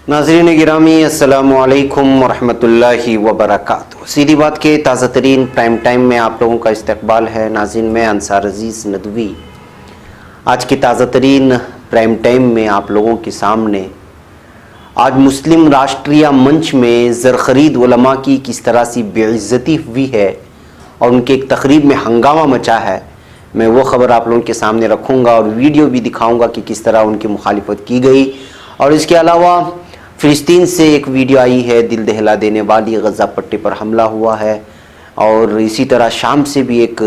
नाज़रीन गिरामी अस्सलामु अलैकुम वरहमतुल्लाहि वबरकातुहू। सीधी बात के ताज़ा तरीन प्राइम टाइम में आप लोगों का इस्तकबाल है। नाज़रीन मैं अंसार अजीज़ नदवी आज की ताज़ा तरीन प्राइम टाइम में आप लोगों के सामने आज मुस्लिम राष्ट्रीय मंच में ज़रख़रीद उलमा की किस तरह से बेइज्जती हुई है और उनके एक तकरीब में हंगामा मचा है, मैं वो ख़बर आप लोगों के सामने रखूँगा और वीडियो भी दिखाऊँगा कि किस तरह उनकी मुखालिफत की गई। और इसके अलावा फ़िलिस्तीन से एक वीडियो आई है दिल दहला देने वाली, गज़ा पट्टी पर हमला हुआ है। और इसी तरह शाम से भी एक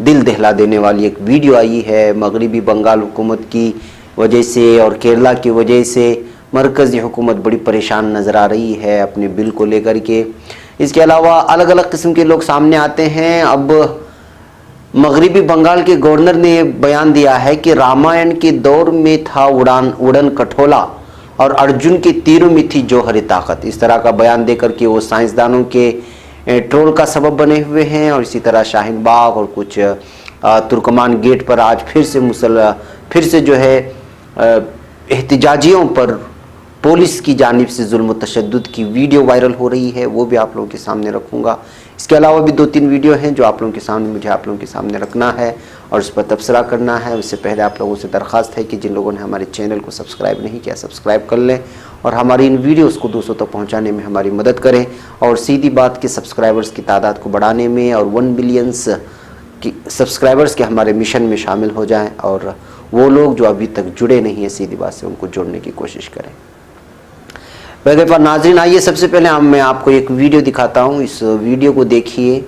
दिल दहला देने वाली एक वीडियो आई है। मगरिबी बंगाल हुकूमत की वजह से और केरला की वजह से मरकज़ी हुकूमत बड़ी परेशान नज़र आ रही है अपने बिल को लेकर के। इसके अलावा अलग अलग किस्म के लोग सामने आते हैं। अब मगरिबी बंगाल के गवर्नर ने बयान दिया है कि रामायण के दौर में था उड़न खटोला और अर्जुन के तीरों में थी जौहरी ताकत। इस तरह का बयान देकर के वो साइंसदानों के ट्रोल का सबब बने हुए हैं। और इसी तरह शाहीन बाग और कुछ तुर्कमान गेट पर आज फिर से जो है एहतिजाजियों पर पुलिस की जानिब से जुल्म व तशद्दुद की वीडियो वायरल हो रही है, वो भी आप लोगों के सामने रखूँगा। इसके अलावा भी 2-3 वीडियो हैं जो आप लोगों के सामने मुझे आप लोगों के सामने रखना है और उस पर तबसरा करना है। उससे पहले आप लोगों से दरख्वास्त है कि जिन लोगों ने हमारे चैनल को सब्सक्राइब नहीं किया सब्सक्राइब कर लें और हमारी इन वीडियोज़ को दूसरों तक पहुँचाने में हमारी मदद करें और सीधी बात के सब्सक्राइबर्स की तादाद को बढ़ाने में और 1 बिलियन की सब्सक्राइबर्स के हमारे मिशन में शामिल हो जाएँ और वो लोग जो अभी तक जुड़े नहीं हैं सीधी बात से उनको जोड़ने की कोशिश करें। पहले पर नाज़रीन आइए सबसे पहले मैं आपको एक वीडियो दिखाता हूँ। इस वीडियो को देखिए।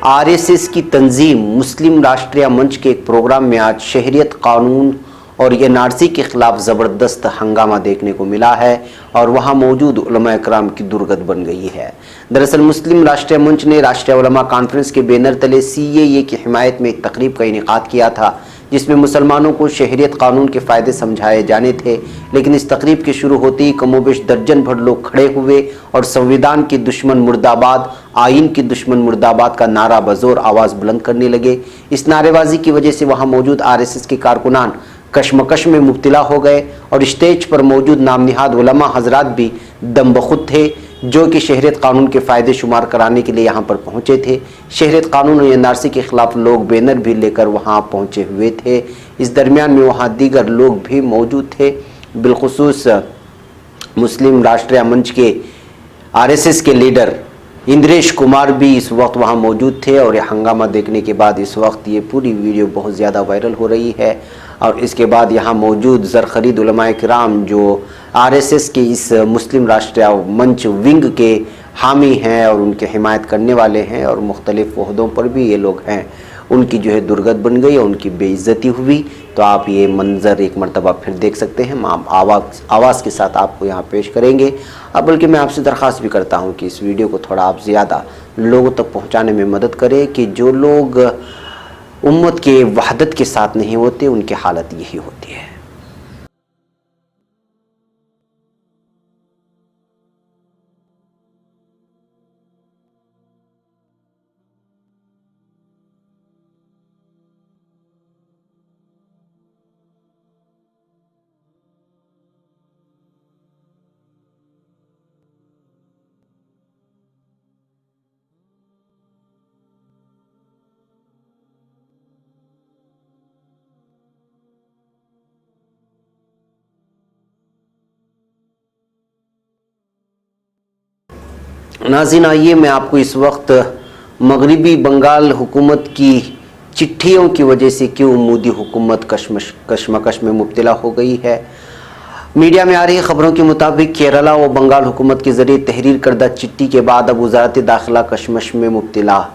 आरएसएस की तंजीम मुस्लिम राष्ट्रीय मंच के एक प्रोग्राम में आज शहरियत कानून और एनआरसी के ख़िलाफ़ ज़बरदस्त हंगामा देखने को मिला है और वहाँ मौजूद उलमा इकराम की दुर्गत बन गई है। दरअसल मुस्लिम राष्ट्रीय मंच ने राष्ट्रीय उलमा कॉन्फ्रेंस के बैनर तले सीएए की हिमायत में एक तकरीब का इनेकाद किया था जिसमें मुसलमानों को शहरियत कानून के फ़ायदे समझाए जाने थे। लेकिन इस तकरीब के शुरू होते ही कमोबेश दर्जन भर लोग खड़े हुए और संविधान के दुश्मन मुर्दाबाद, आइन के दुश्मन मुर्दाबाद का नारा बज़ोर आवाज़ बुलंद करने लगे। इस नारेबाजी की वजह से वहाँ मौजूद आरएसएस के कारकुनान कशमकश में मुब्तला हो गए और स्टेज पर मौजूद नामनिहाद उलमा हजरात भी दम बखुद थे जो कि शहरियत कानून के फ़ायदे शुमार कराने के लिए यहाँ पर पहुँचे थे। शहरियत कानून और एनआरसी के ख़िलाफ़ लोग बैनर भी लेकर वहाँ पहुँचे हुए थे। इस दरमियान में वहाँ दीगर लोग भी मौजूद थे, बिलखुसूस मुस्लिम राष्ट्रीय मंच के आरएसएस के लीडर इंद्रेश कुमार भी इस वक्त वहाँ मौजूद थे। और यह हंगामा देखने के बाद इस वक्त ये पूरी वीडियो बहुत ज़्यादा वायरल हो रही है। और इसके बाद यहाँ मौजूद ज़रख़रीद उलमा इकराम जो आरएसएस के इस मुस्लिम राष्ट्रीय मंच विंग के हामी हैं और उनके हिमायत करने वाले हैं और मुख्तलिफ़ ओहदों पर भी ये लोग हैं, उनकी जो है दुर्गत बन गई और उनकी बेइज्जती हुई। तो आप ये मंज़र एक मरतबा फिर देख सकते हैं। हम आवाज़ के साथ आपको यहाँ पेश करेंगे। अब बल्कि मैं आपसे दरख्वास्त भी करता हूँ कि इस वीडियो को थोड़ा आप ज़्यादा लोगों तक पहुँचाने में मदद करें कि जो लोग उम्मत के वहदत के साथ नहीं होते उनकी हालत यही होती है। नाज़रीन आइए मैं आपको इस वक्त मगरिबी बंगाल हुकूमत की चिट्ठियों की वजह से क्यों मोदी हुकूमत कशमकश में मुब्तला हो गई है। मीडिया में आ रही खबरों के मुताबिक केरला व बंगाल हुकूमत के ज़रिए तहरीर करदा चिट्ठी के बाद अब वज़ारत दाखिला कशमकश में मुब्तला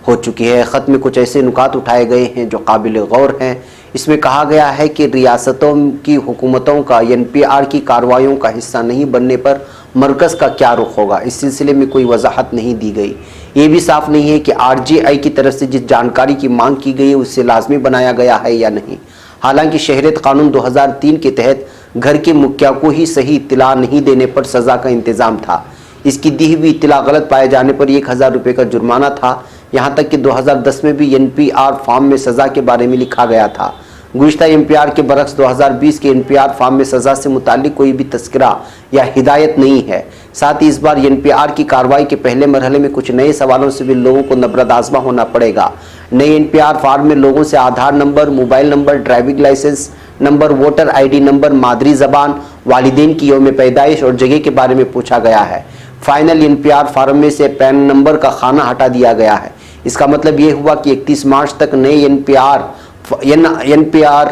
हो चुकी है। ख़त में कुछ ऐसे नुकात उठाए गए हैं जो काबिल गौर हैं। इसमें कहा गया है कि रियासतों की हुकूमतों का एनपीआर की कार्रवाइयों का हिस्सा नहीं बनने पर मरकज़ का क्या रुख होगा। इस सिलसिले में कोई वजाहत नहीं दी गई। ये भी साफ नहीं है कि आरजीआई की तरफ से जिस जानकारी की मांग की गई है उससे लाजमी बनाया गया है या नहीं। हालांकि शहरियत कानून 2003 के तहत घर के मुखिया को ही सही इत्तला नहीं देने पर सज़ा का इंतज़ाम था। इसकी दी हुई इत्तला गलत पाए जाने पर 1000 रुपये का जुर्माना था। यहाँ तक कि 2010 में भी एनपीआर फॉर्म में सज़ा के बारे में लिखा गया था। गुज़िश्ता NPR के बरक्स 2020 के NPR फॉर्म में सज़ा से मुताल्लिक कोई भी तस्करा या हिदायत नहीं है। साथ ही इस बार NPR की कार्रवाई के पहले मरहले में कुछ नए सवालों से भी लोगों को नबरद आज़मा होना पड़ेगा। नए NPR फॉर्म में लोगों से Aadhaar number, mobile number, driving licence number, voter ID number, मादरी ज़बान, वालिदैन की यौम पैदाइश और जगह के बारे में पूछा गया है। फाइनल NPR फॉर्म में से पैन नंबर का खाना हटा दिया गया है। इसका मतलब ये हुआ कि 31 मार्च तक नए NPR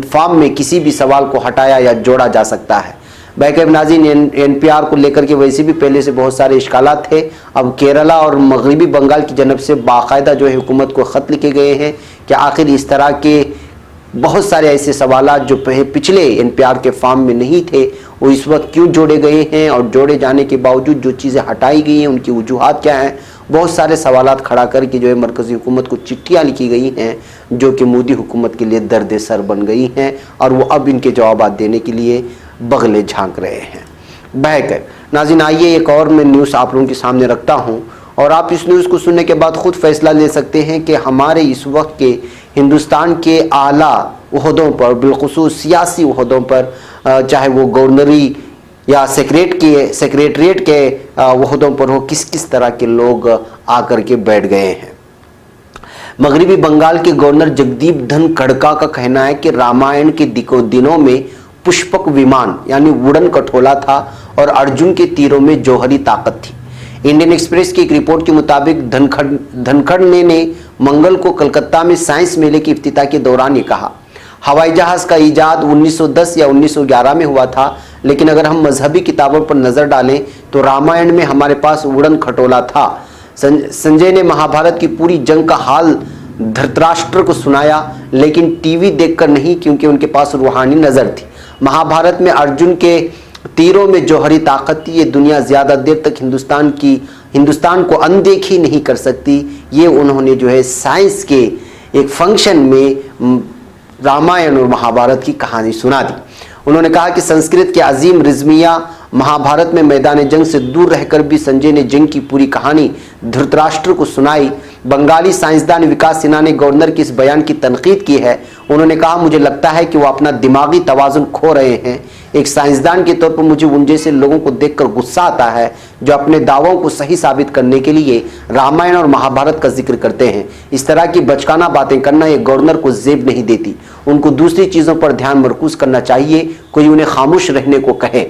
फॉर्म में किसी भी सवाल को हटाया या जोड़ा जा सकता है। बैकअप नाज़रीन, NPR को लेकर के वैसे भी पहले से बहुत सारे इश्कालात थे। अब केरला और मगरबी बंगाल की जानब से बाकायदा जो है हुकूमत को ख़त लिखे गए हैं कि आखिर इस तरह के बहुत सारे ऐसे सवालात जो पिछले NPR के फॉर्म में नहीं थे वो इस वक्त क्यों जोड़े गए हैं, और जोड़े जाने के बावजूद जो चीज़ें हटाई गई हैं उनकी वजूहात क्या हैं। बहुत सारे सवालात खड़ा करके जो है मरकज़ी हुकूमत को चिट्ठियाँ लिखी गई हैं जो कि मोदी हुकूमत के लिए दर्द सर बन गई हैं और वो अब इनके जवाब देने के लिए बगले झांक रहे हैं। बहकर नाज़रीन, आइए एक और मैं न्यूज़ आप लोगों के सामने रखता हूँ और आप इस न्यूज़ को सुनने के बाद ख़ुद फैसला ले सकते हैं कि हमारे इस वक्त के हिंदुस्तान के आला ओहदों पर, बिलखुसूस सियासी ओहदों पर, चाहे वो गवर्नरी या सेक्रेटरीट के ओहदों पर हो, किस किस तरह के लोग आकर के बैठ गए हैं। मगरबी बंगाल के गवर्नर जगदीप धनखड़का का कहना है कि रामायण के दिनों में पुष्पक विमान यानी वुडन कठोला था और अर्जुन के तीरों में जौहरी ताकत थी। इंडियन एक्सप्रेस की एक रिपोर्ट के मुताबिक धनखड़ ने मंगल को कलकत्ता में साइंस मेले की इफ्तिताह के दौरान ये कहा। हवाई जहाज का ईजाद 1910 या 1911 में हुआ था, लेकिन अगर हम मजहबी किताबों पर नजर डालें तो रामायण में हमारे पास वुडन खटोला था। संजय ने महाभारत की पूरी जंग का हाल धृतराष्ट्र को सुनाया, लेकिन टीवी देखकर नहीं, क्योंकि उनके पास रूहानी नजर थी। महाभारत में अर्जुन के तीरों में जौहरी ताकत थी। ये दुनिया ज्यादा देर तक हिंदुस्तान को अनदेखी नहीं कर सकती। ये उन्होंने जो है साइंस के एक फंक्शन में रामायण और महाभारत की कहानी सुना दी। उन्होंने कहा कि संस्कृत के अजीम रिज्मिया महाभारत में मैदान जंग से दूर रहकर भी संजय ने जंग की पूरी कहानी धृतराष्ट्र को सुनाई। बंगाली साइंसदान विकास सिन्हा ने गवर्नर के इस बयान की तनकीद की है। उन्होंने कहा, मुझे लगता है कि वो अपना दिमागी तवाज़ुन खो रहे हैं। एक साइंसदान के तौर पर मुझे उन जैसे लोगों को देखकर गुस्सा आता है जो अपने दावों को सही साबित करने के लिए रामायण और महाभारत का जिक्र करते हैं। इस तरह की बचकाना बातें करना एक गवर्नर को जेब नहीं देती। उनको दूसरी चीज़ों पर ध्यान मरकूज करना चाहिए, कोई उन्हें खामोश रहने को कहे।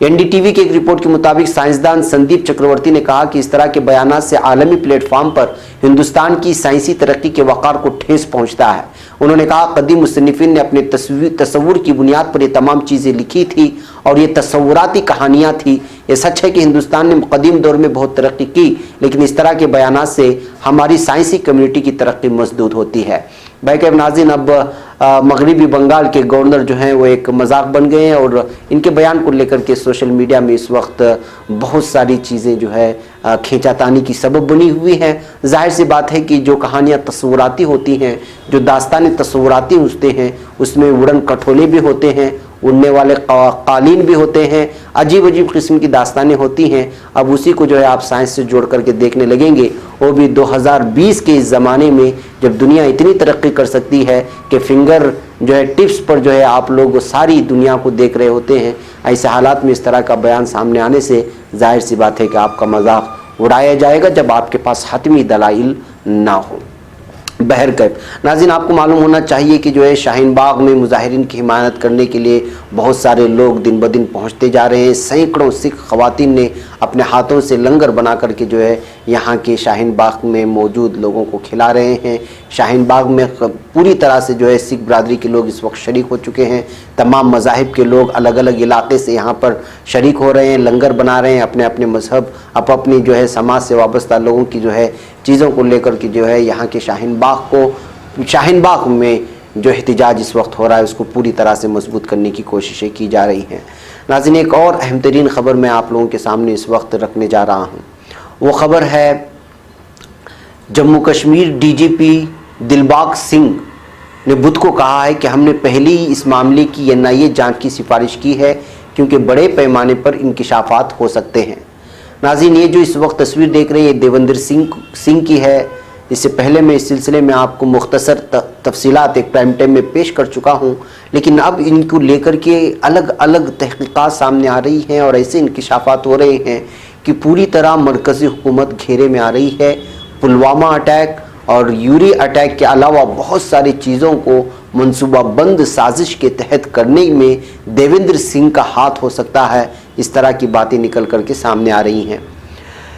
NDTV की एक रिपोर्ट के मुताबिक साइंसदान संदीप चक्रवर्ती ने कहा कि इस तरह के बयानात से आलमी प्लेटफॉर्म पर हिंदुस्तान की साइंसी तरक्की के वक़ार को ठेस पहुंचता है। उन्होंने कहा, कदीम मुसन्निफिन ने अपने तस्वुर की बुनियाद पर ये तमाम चीज़ें लिखी थी और ये तस्वुराती कहानियाँ थी। ये सच है कि हिंदुस्तान ने कदीम दौर में बहुत तरक्की की, लेकिन इस तरह के बयानात से हमारी साइंसी कम्युनिटी की तरक्की मजदूद होती है। बैकअप नाज़रीन, अब मगरबी बंगाल के गवर्नर जो हैं वो एक मजाक बन गए हैं और इनके बयान को लेकर के सोशल मीडिया में इस वक्त बहुत सारी चीज़ें जो है खींचातानी की सबब बनी हुई हैं। जाहिर सी बात है कि जो कहानियाँ तस्वुराती होती हैं, जो दास्तान तस्वुराती होते हैं, उसमें वुडन कठोले भी होते हैं, उड़ने वाले कालीन भी होते हैं, अजीब अजीब किस्म की दास्तानें होती हैं। अब उसी को जो है आप साइंस से जोड़ करके देखने लगेंगे, वो भी 2020 के इस ज़माने में जब दुनिया इतनी तरक्की कर सकती है कि फिंगर जो है टिप्स पर जो है आप लोग सारी दुनिया को देख रहे होते हैं। ऐसे हालात में इस तरह का बयान सामने आने से जाहिर सी बात है कि आपका मजाक उड़ाया जाएगा जब आपके पास हतमी दलाइल ना हो। बहरकैफ नाज़रीन, आपको मालूम होना चाहिए कि जो है शाहीन बाग में मुजाहिरीन की हिमायत करने के लिए बहुत सारे लोग दिन ब दिन पहुँचते जा रहे हैं। सैकड़ों सिख ख़वातीन ने अपने हाथों से लंगर बना करके जो है यहाँ के शाहीन बाग में मौजूद लोगों को खिला रहे हैं। शाहीन बाग में पूरी तरह से जो है सिख बरादरी के लोग इस वक्त शरीक हो चुके हैं। तमाम मज़ाहिब के लोग अलग अलग इलाके से यहाँ पर शरीक हो रहे हैं, लंगर बना रहे हैं, अपने अपने मज़हब अपनी जो है समाज से वाबस्ता लोगों की जो है चीज़ों को लेकर के जो है यहाँ के शाहीन बाग में जो एहतिजाज इस वक्त हो रहा है उसको पूरी तरह से मजबूत करने की कोशिशें की जा रही हैं। नाज़रीन, एक और अहम तरीन ख़बर मैं आप लोगों के सामने इस वक्त रखने जा रहा हूँ। वो ख़बर है जम्मू कश्मीर DGP दिलबाग सिंह ने बुध को कहा है कि हमने पहले ही इस मामले की NIA जांच की सिफारिश की है क्योंकि बड़े पैमाने पर इंकिशाफात हो सकते हैं। नाज़रीन, ये जो इस वक्त तस्वीर देख रहे हैं ये देवेंद्र सिंह की है। इससे पहले मैं इस सिलसिले में आपको मुख्तसर तफसीलात एक प्राइम टाइम में पेश कर चुका हूँ, लेकिन अब इनको लेकर के अलग अलग तहकीकात सामने आ रही हैं और ऐसे इंकिशाफात हो रहे हैं कि पूरी तरह मरकज़ी हुकूमत घेरे में आ रही है। पुलवामा अटैक और यूरी अटैक के अलावा बहुत सारी चीज़ों को मनसूबाबंद साजिश के तहत करने में देवेंद्र सिंह का हाथ हो सकता है, इस तरह की बातें निकल करके सामने आ रही हैं।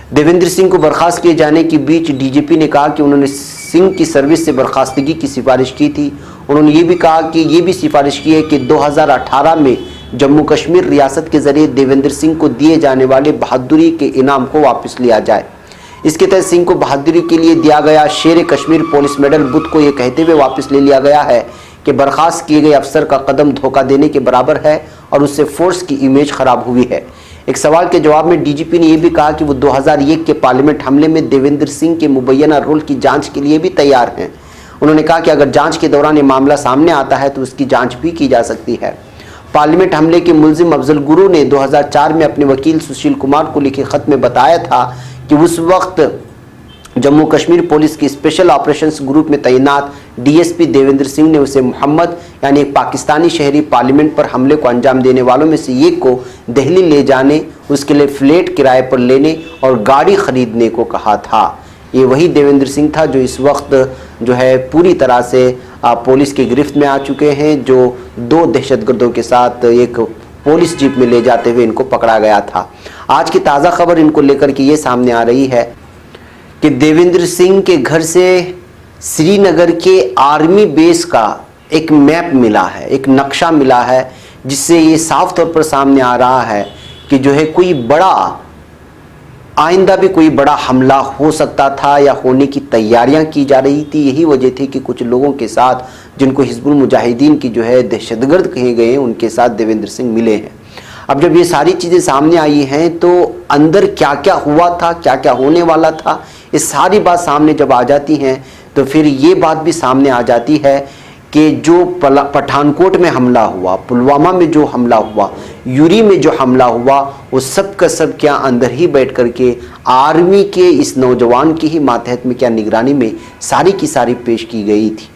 देवेंद्र सिंह को बर्खास्त किए जाने के बीच डीजीपी ने कहा कि उन्होंने सिंह की सर्विस से बर्खास्तगी की सिफारिश की थी। उन्होंने ये भी कहा कि ये भी सिफारिश की है कि 2018 में जम्मू कश्मीर रियासत के ज़रिए देवेंद्र सिंह को दिए जाने वाले बहादुरी के इनाम को वापस लिया जाए। इसके तहत सिंह को बहादुरी के लिए दिया गया शेर कश्मीर पुलिस मेडल बुध को ये कहते हुए वापस ले लिया गया है कि बर्खास्त किए गए अफसर का कदम धोखा देने के बराबर है और उससे फोर्स की इमेज खराब हुई है। एक सवाल के जवाब में डीजीपी ने यह भी कहा कि वो 2001 के पार्लियामेंट हमले में देवेंद्र सिंह के मुबैना रोल की जांच के लिए भी तैयार हैं। उन्होंने कहा कि अगर जांच के दौरान ये मामला सामने आता है तो उसकी जांच भी की जा सकती है। पार्लियामेंट हमले के मुलजिम अफजल गुरु ने 2004 में अपने वकील सुशील कुमार को लिखे खत में बताया था कि उस वक्त जम्मू कश्मीर पुलिस के स्पेशल ऑपरेशंस ग्रुप में तैनात डीएसपी देवेंद्र सिंह ने उसे मोहम्मद यानी एक पाकिस्तानी शहरी पार्लियामेंट पर हमले को अंजाम देने वालों में से एक को दिल्ली ले जाने, उसके लिए फ्लैट किराए पर लेने और गाड़ी खरीदने को कहा था। ये वही देवेंद्र सिंह था जो इस वक्त जो है पूरी तरह से पुलिस की गिरफ्त में आ चुके हैं, जो 2 दहशतगर्दों के साथ एक पुलिस जीप में ले जाते हुए इनको पकड़ा गया था। आज की ताज़ा खबर इनको लेकर के ये सामने आ रही है कि देवेंद्र सिंह के घर से श्रीनगर के आर्मी बेस का एक मैप मिला है, एक नक्शा मिला है, जिससे ये साफ तौर पर सामने आ रहा है कि जो है कोई बड़ा आइंदा भी कोई बड़ा हमला हो सकता था या होने की तैयारियां की जा रही थी। यही वजह थी कि कुछ लोगों के साथ जिनको हिजबुल मुजाहिदीन की जो है दहशतगर्द कहे गए हैं, उनके साथ देवेंद्र सिंह मिले हैं। अब जब ये सारी चीज़ें सामने आई हैं तो अंदर क्या क्या हुआ था, क्या क्या होने वाला था, ये सारी बात सामने जब आ जाती हैं तो फिर ये बात भी सामने आ जाती है कि जो पठानकोट में हमला हुआ, पुलवामा में जो हमला हुआ, यूरी में जो हमला हुआ, वो सब का सब क्या अंदर ही बैठ करके आर्मी के इस नौजवान की ही मातहत में क्या निगरानी में सारी की सारी पेश की गई थी।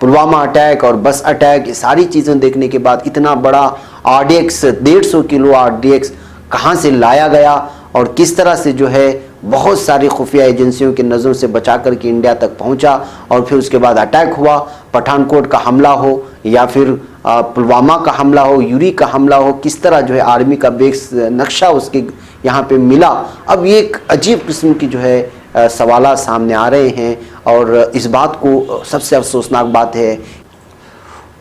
पुलवामा अटैक और बस अटैक, ये सारी चीज़ें देखने के बाद इतना बड़ा RDX 150 किलो RDX कहाँ से लाया गया और किस तरह से जो है बहुत सारी खुफिया एजेंसियों की नज़रों से बचा करके इंडिया तक पहुंचा और फिर उसके बाद अटैक हुआ, पठानकोट का हमला हो या फिर पुलवामा का हमला हो, यूरी का हमला हो, किस तरह जो है आर्मी का बेस नक्शा उसके यहाँ पे मिला। अब ये एक अजीब किस्म की जो है सवाल सामने आ रहे हैं और इस बात को सबसे अफसोसनाक बात है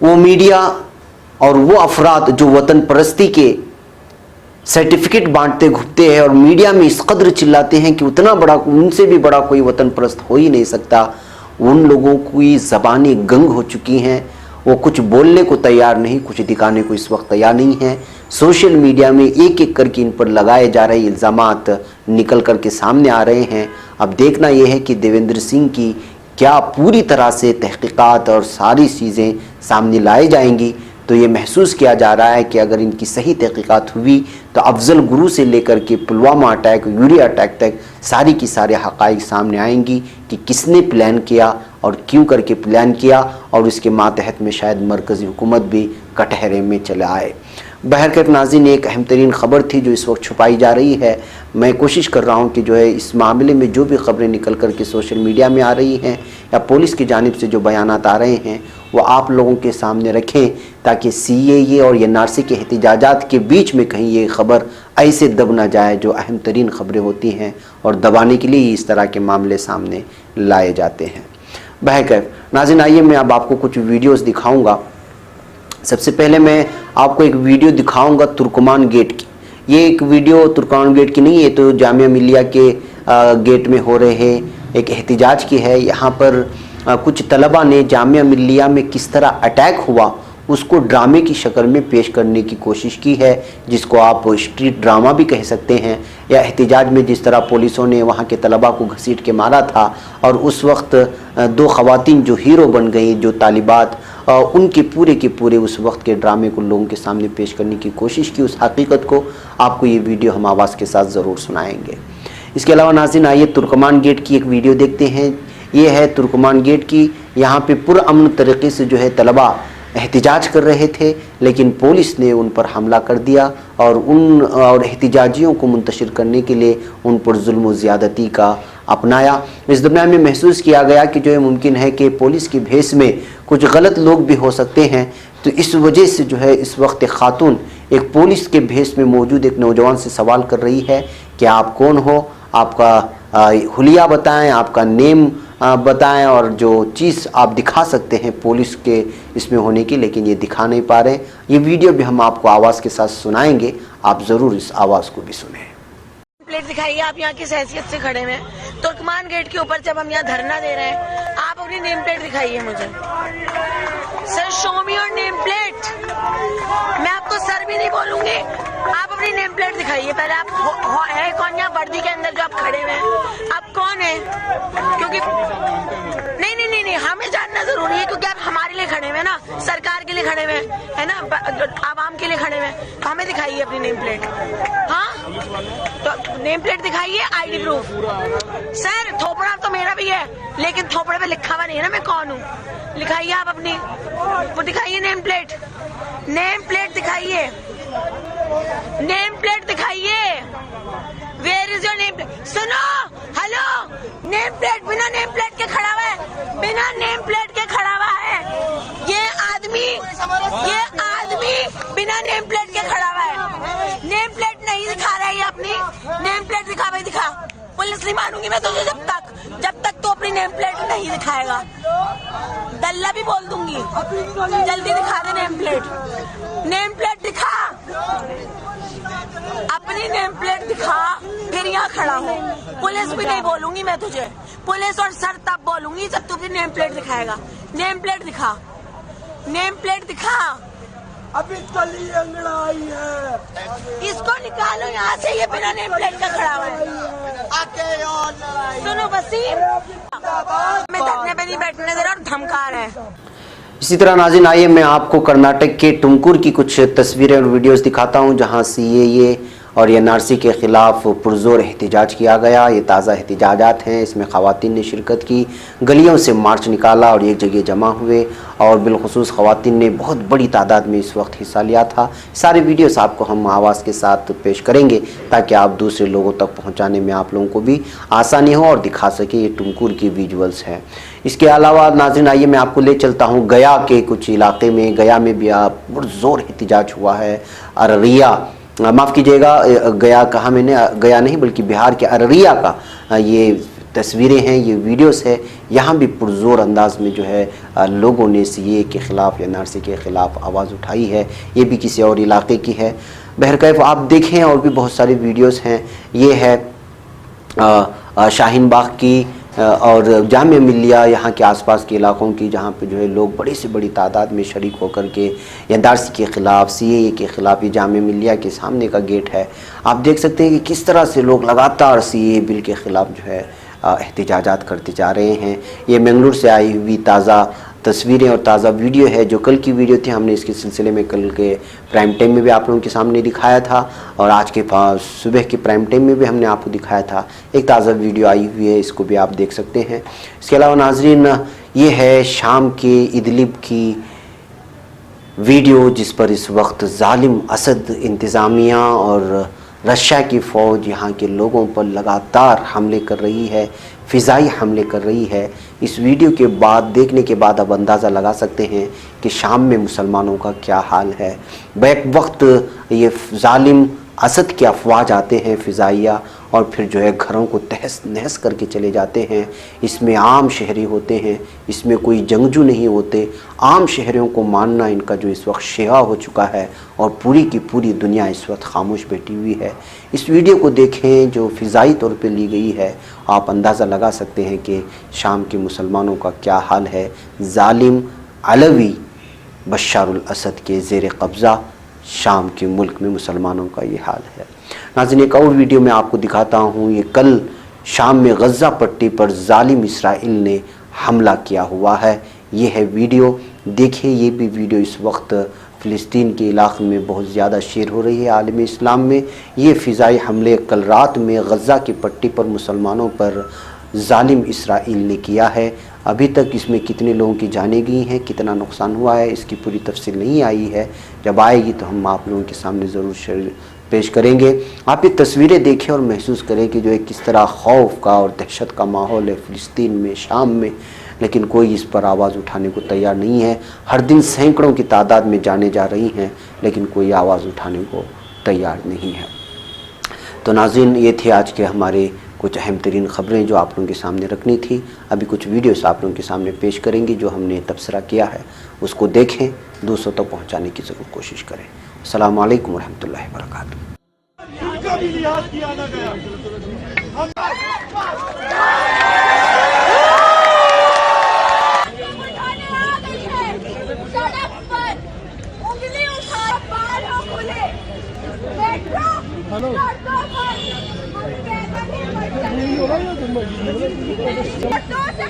वो मीडिया और वो अफराद जो वतन परस्ती के सर्टिफिकेट बांटते घूमते हैं और मीडिया में इस कदर चिल्लाते हैं कि उतना बड़ा, उनसे भी बड़ा कोई वतन परस्त हो ही नहीं सकता। उन लोगों की ज़बानें गंग हो चुकी हैं, वो कुछ बोलने को तैयार नहीं, कुछ दिखाने को इस वक्त तैयार नहीं है। सोशल मीडिया में एक एक करके इन पर लगाए जा रहे इल्ज़ामात निकल करके सामने आ रहे हैं। अब देखना यह है कि देवेंद्र सिंह की क्या पूरी तरह से तहकीकात और सारी चीज़ें सामने लाई जाएंगी। तो ये महसूस किया जा रहा है कि अगर इनकी सही तहकीकात हुई तो अफजल गुरु से लेकर के पुलवामा अटैक, यूरी अटैक तक सारी की सारी हक़ाइक़ सामने आएंगी कि किसने प्लान किया और क्यों करके प्लान किया और उसके मातहत में शायद मरकज़ी हुकूमत भी कटहरे में चले आए। बहरकैफ नाज़रीन, एक अहम तरीन ख़बर थी जो इस वक्त छुपाई जा रही है। मैं कोशिश कर रहा हूँ कि जो है इस मामले में जो भी ख़बरें निकल कर के सोशल मीडिया में आ रही हैं या पुलिस की जानिब से जो बयानात आ रहे हैं वो आप लोगों के सामने रखें ताकि CAA और NRC के एहतिजाजात के बीच में कहीं ये ख़बर ऐसे दब ना जाए जो अहम तरीन ख़बरें होती हैं और दबाने के लिए ही इस तरह के मामले सामने लाए जाते हैं। बहरकैफ नाज़रीन, आइए मैं अब आपको कुछ वीडियोस दिखाऊंगा। सबसे पहले मैं आपको एक वीडियो दिखाऊंगा तुर्कमान गेट की। ये एक वीडियो तुर्कमान गेट की नहीं है, तो जामिया मिलिया के गेट में हो रहे एक एहतिजाज की है। यहाँ पर कुछ तलबा ने जामिया मिलिया में किस तरह अटैक हुआ उसको ड्रामे की शक्ल में पेश करने की कोशिश की है, जिसको आप स्ट्रीट ड्रामा भी कह सकते हैं। या एहतिजाज में जिस तरह पुलिसों ने वहाँ के तलबा को घसीट के मारा था और उस वक्त 2 ख़वातीन जो हीरो बन गई, जो तालिबात, उनके पूरे के पूरे उस वक्त के ड्रामे को लोगों के सामने पेश करने की कोशिश की। उस हकीकत को आपको ये वीडियो हम आवाज़ के साथ ज़रूर सुनाएंगे। इसके अलावा नाज़रीन, आइए तुर्कमान गेट की एक वीडियो देखते हैं। ये है तुर्कमान गेट की। यहाँ पे पुरअमन तरीके से जो है तलबा एहतिजाज कर रहे थे, लेकिन पुलिस ने उन पर हमला कर दिया और एहतिजाजियों को मुंतशिर करने के लिए उन पर जुल्म व ज़्यादती का अपनाया। इस दरमियान में महसूस किया गया कि जो है मुमकिन है कि पुलिस की भेस में कुछ गलत लोग भी हो सकते हैं, तो इस वजह से जो है इस वक्त खातून एक पुलिस के भेस में मौजूद एक नौजवान से सवाल कर रही है कि आप कौन हो, आपका हुलिया बताएं, आपका नेम बताएं और जो चीज़ आप दिखा सकते हैं पुलिस के इसमें होने की, लेकिन ये दिखा नहीं पा रहे हैं। ये वीडियो भी हम आपको आवाज़ के साथ सुनाएंगे, आप ज़रूर इस आवाज़ को भी सुनें। प्लेट दिखाइए, आप यहाँ किस हैसियत से खड़े हैं? तुर्कमान गेट के ऊपर जब हम यहाँ धरना दे रहे हैं, आप अपनी नेम प्लेट दिखाइए मुझे। Sir, show me your name plate. मैं आपको सर भी नहीं बोलूंगी, आप अपनी नेम प्लेट दिखाइए पहले। आप है कौन यहाँ वर्दी के अंदर जो आप खड़े हुए हैं? आप कौन है? क्योंकि नहीं, हमें जानना जरूरी है, क्योंकि आप हमारे लिए खड़े हुए हैं ना, सरकार के लिए खड़े हुए है ना, आवाम के लिए खड़े हुए हैं। तो हमें दिखाइए अपनी नेम प्लेट। हाँ, तो नेम प्लेट दिखाइए, आईडी प्रूफ। सर, थोपड़ा तो मेरा भी है, लेकिन थोपड़े पे लिखा हुआ नहीं है ना मैं कौन हूँ। लिखाइए आप अपनी, वो दिखाइए नेम प्लेट। नेम प्लेट दिखाइए, नेम प्लेट दिखाइए। Where is your name plate? सुनो, हेलो, नेम प्लेट बिना नेम प्लेट के खड़ा हुआ है, बिना नेम प्लेट के खड़ा हुआ है। ये आदमी बिना नेम प्लेट के खड़ा हुआ है। नेम प्लेट नहीं दिखा रहा है ये अपनी। नेम प्लेट दिखा भाई, दिखा। पुलिस नहीं मानूंगी मैं तुझे जब तक तू अपनी नेम प्लेट नहीं दिखाएगा। दल्ला भी बोल दूंगी। जल्दी दिखा दे नेम प्लेट। नेम प्लेट दिखा, अपनी नेम प्लेट दिखा, फिर यहाँ खड़ा हूँ। पुलिस भी नहीं बोलूंगी मैं तुझे, पुलिस और सर तब बोलूंगी जब तू अपनी नेम प्लेट दिखाएगा। नेम प्लेट दिखा, नेम प्लेट दिखा। अभी तली अंगड़ाई है, इसको निकालो यहाँ से, ये बिना नेम प्लेट का खड़ा हुआ है। सुनो वसीम, मैं धरने पे नहीं बैठने दे रहा और धमका रहे हैं। इसी तरह नाज़रीन, आइए मैं आपको कर्नाटक के टुमकुर की कुछ तस्वीरें और वीडियोस दिखाता हूं, जहां CAA और NRC के ख़िलाफ़ पुरज़ोर एहतिजाज किया गया। ये ताज़ा एहतिजाजात हैं, इसमें ख़वातीन ने शिरकत की, गलियों से मार्च निकाला और एक जगह जमा हुए, और बिलखुसूस ख़वातीन ने बहुत बड़ी तादाद में इस वक्त हिस्सा लिया था। सारे वीडियोस आपको हम आवाज़ के साथ पेश करेंगे ताकि आप दूसरे लोगों तक पहुँचाने में आप लोगों को भी आसानी हो और दिखा सके। ये टुमकुर की विजुअल्स हैं। इसके अलावा नाज़रीन, आइए मैं आपको ले चलता हूँ गया के कुछ इलाके में। गया में भी पुरज़ोर एहतिजाज हुआ है। अररिया, माफ़ कीजिएगा, गया कहा मैंने, गया नहीं बल्कि बिहार के अररिया का ये तस्वीरें हैं, ये वीडियोस है। यहाँ भी पुरज़ोर अंदाज में जो है लोगों ने CAA के ख़िलाफ़, NRC के ख़िलाफ़ आवाज़ उठाई है। ये भी किसी और इलाके की है। बहरकैफ आप देखें, और भी बहुत सारी वीडियोस हैं। ये है शाहीन बाग की और जामिया मिल्लिया, यहाँ के आसपास के इलाकों की, जहाँ पे जो है लोग बड़ी से बड़ी तादाद में शरीक होकर के NRC के ख़िलाफ़, CAA के ख़िलाफ़, ये जामिया मिल्लिया के सामने का गेट है। आप देख सकते हैं कि किस तरह से लोग लगातार CAA बिल के ख़िलाफ़ जो है एहतिजाजात करते जा रहे हैं। ये मंगलूर से आई हुई ताज़ा तस्वीरें और ताज़ा वीडियो है। जो कल की वीडियो थी, हमने इसके सिलसिले में कल के प्राइम टाइम में भी आप लोगों के सामने दिखाया था, और आज के सुबह के प्राइम टाइम में भी हमने आपको दिखाया था। एक ताज़ा वीडियो आई हुई है, इसको भी आप देख सकते हैं। इसके अलावा नाजरीन, ये है शाम के इदलिब की वीडियो, जिस पर इस वक्त जालिम असद इंतज़ामिया और रशिया की फ़ौज यहाँ के लोगों पर लगातार हमले कर रही है, फ़िज़ाई हमले कर रही है। इस वीडियो के बाद, देखने के बाद, अब अंदाज़ा लगा सकते हैं कि शाम में मुसलमानों का क्या हाल है। बैक वक्त ये जालिम असद के अफवाज आते हैं फ़िज़ाइया, और फिर जो है घरों को तहस नहस करके चले जाते हैं। इसमें आम शहरी होते हैं, इसमें कोई जंगजू नहीं होते। आम शहरियों को मानना इनका जो इस वक्त शेवा हो चुका है, और पूरी की पूरी दुनिया इस वक्त खामोश बैठी हुई है। इस वीडियो को देखें जो फ़िज़ाई तौर पे ली गई है, आप अंदाज़ा लगा सकते हैं कि शाम के मुसलमानों का क्या हाल है। जालिम अलवी बशारुल असद के ज़ेर कब्ज़ा शाम के मुल्क में मुसलमानों का ये हाल है। नाज़रीन, एक और वीडियो मैं आपको दिखाता हूँ। ये कल शाम में गज़ा पट्टी पर जालिम इसराइल ने हमला किया हुआ है। ये है वीडियो, देखिए। ये भी वीडियो इस वक्त फ़िलिस्तीन के इलाक़े में बहुत ज़्यादा शेयर हो रही है आलम इस्लाम में। ये फ़िज़ाई हमले कल रात में गज़ा की पट्टी पर मुसलमानों पर जालिम इसराइल ने किया है। अभी तक इसमें कितने लोगों की जानें गई हैं, कितना नुकसान हुआ है, इसकी पूरी तफसील नहीं आई है। जब आएगी तो हम आप लोगों के सामने ज़रूर पेश करेंगे। आप ये तस्वीरें देखें और महसूस करें कि जो एक किस तरह खौफ का और दहशत का माहौल है फ़िलिस्तीन में, शाम में, लेकिन कोई इस पर आवाज़ उठाने को तैयार नहीं है। हर दिन सैकड़ों की तादाद में जाने जा रही हैं, लेकिन कोई आवाज़ उठाने को तैयार नहीं है। तो नाज़रीन, ये थे आज के हमारे कुछ अहम तरीन ख़बरें जो आप लोगों के सामने रखनी थी। अभी कुछ वीडियोस आप लोगों के सामने पेश करेंगे जो हमने तबसरा किया है, उसको देखें, दूसरों तक पहुँचाने की ज़रूर कोशिश करें। अस्सलामु अलैकुम रहमतुल्लाहि व बरकातुहू। इनका भी लिहाज किया ना गया।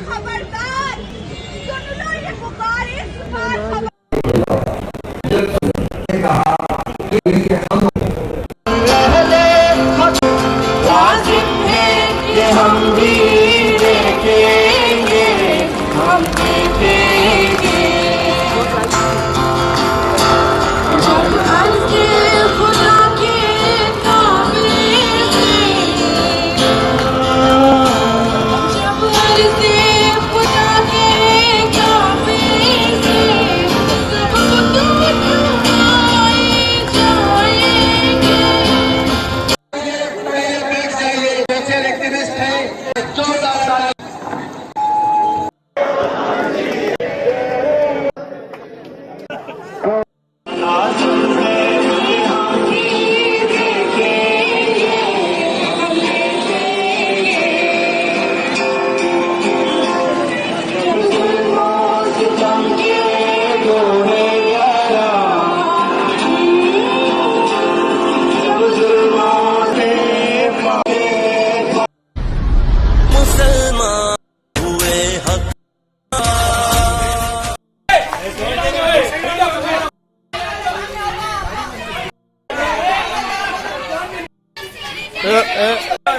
खबरदार सुन लो ये पुकार खबर हम भी देखेंगे, हम देखेंगे। खुदा के काबिल जब अर्ज़े खुदा के काबिल सब दूर आए जाएंगे। सोशल एक्टिविस्ट हैं, 14 साल Eh,